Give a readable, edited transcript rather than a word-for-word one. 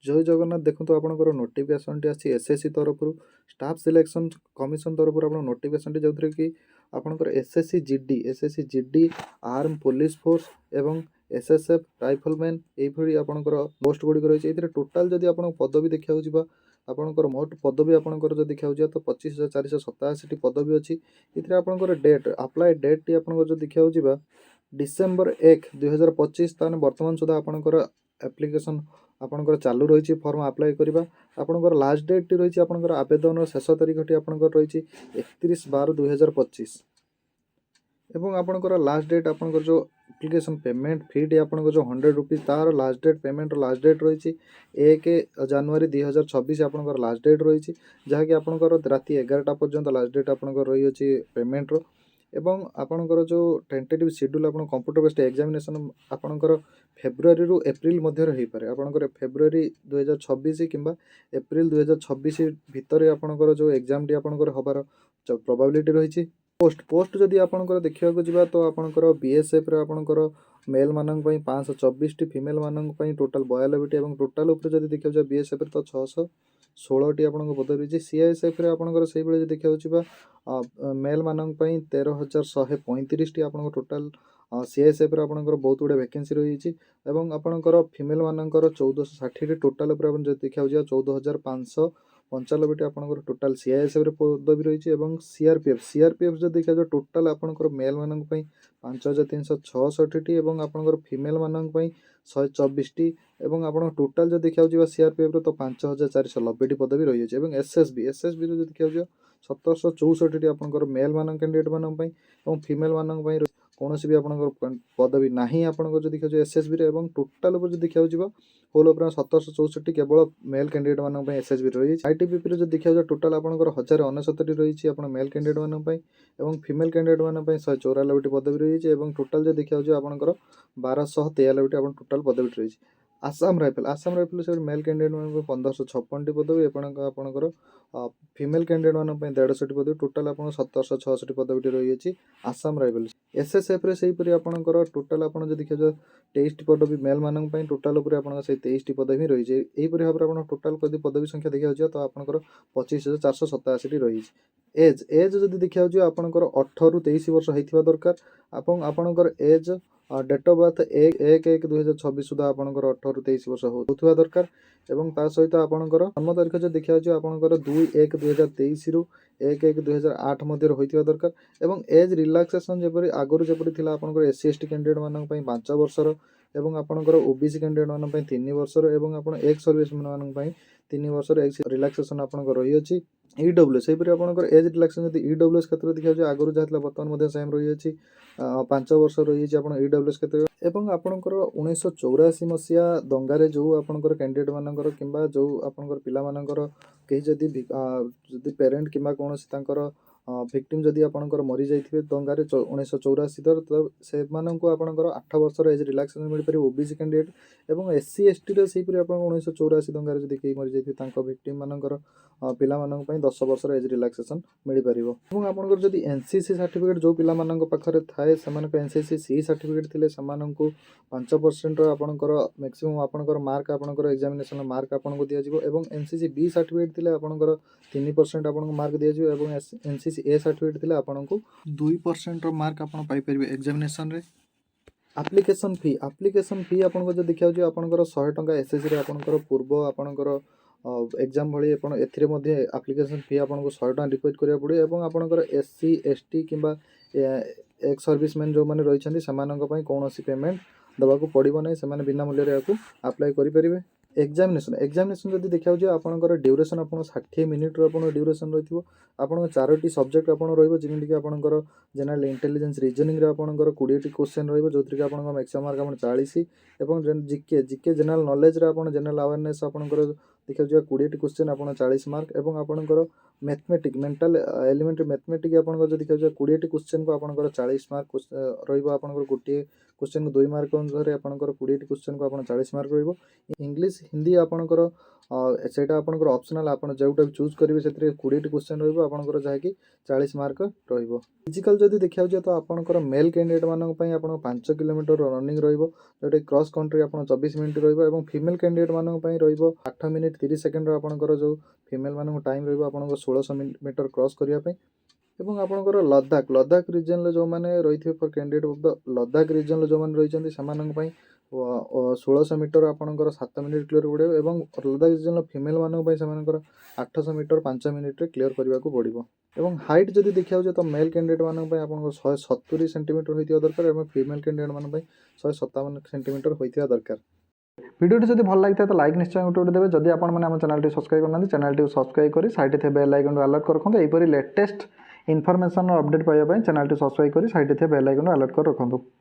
जय जगन्नाथ देखो आपंकर नोटिफिकेशन टी आसी एसएससी तरफ स्टाफ सिलेक्शन कमिशन तरफ आप नोटिफिकेशन टी जो कि आपंकर SSC GD arm police force एवं एसएसएफ राइफलमैन यही आपंकर पोस्ट गुड़िक रही है टोटाल जदि आप पदवी देखा जा आपंकर मोट पदवी आपंकर जो देखा जा तो 25,487 पदवी अच्छी ये आपंकर डेट अप्लाई डेट टी आप जो देखा जा डिसेम्बर 1 2025 ताने वर्तमान सुधा आपंकर एप्लिकेशन आपंकर चालू रही फॉर्म अप्लाई करवा आपंकर लास्ट डेट टी रही आपंकर आवेदन शेष तारीख टी आपंकर रही 31/12/2025 एवं आपंकर लास्ट डेट आपंकर जो एप्लिकेशन पेमेंट फी टी आपंकर जो 100 रुपीज तार last date payment last date रही 1 जनवरी 2026 आपंकर लास्ट डेट रही जहाँकि आपंकर राति 11टा पर्यंत लास्ट डेट आपंकर रही अच्छी पेमेंट रो एवं आपंकर जो टेंटेटिव शेड्यूल आप कंप्यूटर बेस्ड एग्जामिनेशन आपंकर फेब्रुआरी रु एप्रिल मध्य हो पारे आपंकर फेब्रुआरी 2026 कि एप्रिल 2026 भितर आपंकर जो एग्जाम टी आपंकर हबार प्रोबेबिलिटी रही पोस्ट जदि आपंकर देखा जा तो आपंकर बीएसएफ रे आपंकर मेल मानक 524 टी फीमेल मानक टोटाल 92 टी टोटाल जब देखा जाए बीएसएफ रे तो 616 टी आप पदवी रही सीआईएसएफ रे आपंकर से भाई देखा जा मेल मानक 13,135 टी आप टोटाल सीआईएसएफ रे आपंकर बहुत गुड़े वैकेंसी रही है आपंकर फीमेल मानकर 1460 टोटाल देखा जा 14,595 आपंकर टोटाल सीआईएसएफ रे पदवी रही है सीआरपीएफ जो देखा जाए टोटाल आपंकर मेल मानक 5,366 टी आपंकर फीमेल मानक 124 टी आप टोटाल जो देखा जा सीआरपीएफ तो 5,490 टी पदवी रही है एसएसबी जो देखा जा 1,764 टी आपंकर मेल मानक कैंडिडेट मानक फीमेल मानक कौन भी आपंकर पदवी ना आपंकर जो देखा एसएसबी रे टोटाल जो देखा जा होल 1,764 केवल मेल कैंडिडेट मानक एसएसबी रही आईटीबीपी जो देखा टोटाल आपंकर 1,069 रही मेल कैंडिडेट मानक फीमेल कैंडिडेट मानक 194 टी पदवी रही है टोटाल जो देखा आपंकर 1,293 टी टोटाल पदवी रही आसाम राइफल से मेल कैंडिडेट मान 1,556 टी पदवी आपंकर फीमेल कैंडिडेट मान 150 टी पदवी टोटाल आप 1,766 पदवी रही है आसाम राइफल एसएसएफ रे सेहीपरि आपंकर टोटाल आप देखा जाए 23 टी पदवी मेल मानक टोटाल 23 टी पदवी रही है यहीपरि भाव में टोटाल पदवी संख्या देखा जाए तो आपंकर 25,487 टी रही एज जब देखा जाए आपंकर 18 रु 23 वर्ष होता दरकार आपंकर एज डेट ऑफ बर्थ 1/1/2026 सुधा आपंकर 18 रु 23 वर्ष होता दरकार एवं ता सहित आपंकर जन्म तारीख जो देखा जाए आपंकर 2/1/2023 रु 1/1/2008 मध्य होता दरकार एवं एज रिलैक्सेशन जपरी आगुरी जपरी थिला आपंकर एससी एसटी कैंडिडेट मानक 5 वर्षर एवं आपंकर ओबीसी कैंडिडेट मानक 3 वर्षर एवं आप एक्स सर्विस मानक 3 वर्षर एक्स रिलैक्सेशन आपंकर रही अछि ईडब्ल्यू से आपंकर एज रिलैक्सेशन जब ईडब्ल्यूएस क्षेत्र देखा जाए आगुरी जहाँ बर्तमान सेम रही है 5 वर्ष रही है ईडब्ल्यूएस क्षेत्र एवं आपंकर 1984 मसीहा दंगारे जो आपंकर कैंडिडेट मानकर किंबा जो आपंकर पिला मानकर कहीं जदि पेरेंट किंबा कौन भिक्टिम जदि आपंकर मरी जाइए दंगारे 1984 तो से आपंकर 8 वर्षर एज रिलैक्सेशन मिल पारे ओबीसी कैंडिडेट एवं एससी एसटी रे सेहीपरि आप 1984 दंगारे जदि कहीं मरी जाइए भिक्टिम मानकर पिला मानक 10 वर्षर एज रिलैक्सेशन मिल पार एवं आपंकर जदि एनसीसी सर्टिफिकेट जो पिला मानक पाखरे थाए से एनसीसी सी सर्टिफिकेट थिले सेमानंकु 5% आपंकर मैक्सिमम आपंकर मार्क आपंकर एग्जामिनेशन मार्क आपको दिज्व एवं एनसीसी बी सर्टिफिकेट थिले आपंकर 3% आपको मार्क दिज्व एवं एनसीसी ए सर्टिफिकेट थिले आपको 2% मार्क आप पाइपर एग्जामिनेशन रे एप्लिकेशन फी आपको जो देखा जाए आपंकर 100 टंका एसएससी रे आपंकर पूर्व आपंकर एग्जाम भाई एप्लिकेशन फी आपको 100 टंका डिपोजिट करा पड़े और आपंकर एससी एसटी किंबा एक्स सर्विसमैन जो मैंने रही कौन पेमेंट देवाक पड़ो ना से बिना मूल्य अप्लाई करेंगे एग्जामिनेशन जब देखा जाए आपंकर ड्यूरेशन आप 60 मिनिट ड्यूरेशन रही आप 4टी सब्जेक्ट आप रही आपंकर जनरल इंटेलिजेंस रीजनिंग आपंकर 20 क्वेश्चन रो कि मैक्सिमम मार्क आप 40 और GK GK general knowledge general awareness आपंकर देखा जाए 20 क्वेश्चन आप 40 मार्क और आपंकर मैथमेटिक मेंटल एलिमेंट मैथमेटिक आप देखा जाए 20 क्वेश्चन को आपंकर 40 मार्क रहा गोटे क्वेश्चन को 2 मार्क अनुसार आपंकर 20 क्वेश्चन को आप 40 मार्क रहिबो। इंग्लिश हिंदी आपंकर सेटा आपंकर ऑप्शनल आप जोटा भी चूज करेंगे से 20 क्वेश्चन रहिबो आपंकर जहाँकि 40 मार्क रहिबो। फिजिकल जदि देखा जाए तो आपंकर मेल कैंडिडेट मानक पई आपन 5 किलोमीटर रनिंग रहिबो जोटा क्रॉस कंट्री आपन 24 मिनिट रहिबो एवं फीमेल कैंडिडेट मानक पई रहिबो 8 मिनिट 30 सेकंड आपनकर जो फीमेल मानक टाइम रहिबो आपन 1600 मीटर क्रॉस करिया पई एवं आपनकर लद्दाख रीजन जो माने रहिथिबे for candidate of the Ladakh region जो माने रहिचंदी समानक पई 1600 मीटर आपनकर 7 मिनिट क्लियर पड़े एवं लद्दाख रीजन फीमेल मानक पई समानकर 800 मीटर 5 मिनिट रे क्लियर करबा को पड़िबो। एवं हाइट जदि देखा जाए तो मेल कैंडिडेट मानक पई आपनकर 170 सेंटीमीटर होइतिया दरकार एवं फीमेल कैंडिडेट मानक पई 157 सेंटीमीटर होइतिया दरकार। वीडियो जब भल लगी तो लाइक निश्चय गोटे देवे जदि आप चैनल सब्सक्राइब करना चैनल सब्सक्राइब कर साइड थे बेल आइकन अलर्ट कर रखते यहपरी लेटेस्ट इनफॉरमेशन अपडेट पाइबा चैनल सब्सक्राइब कर साइड थे बेल आइकन अलर्ट कर रखते।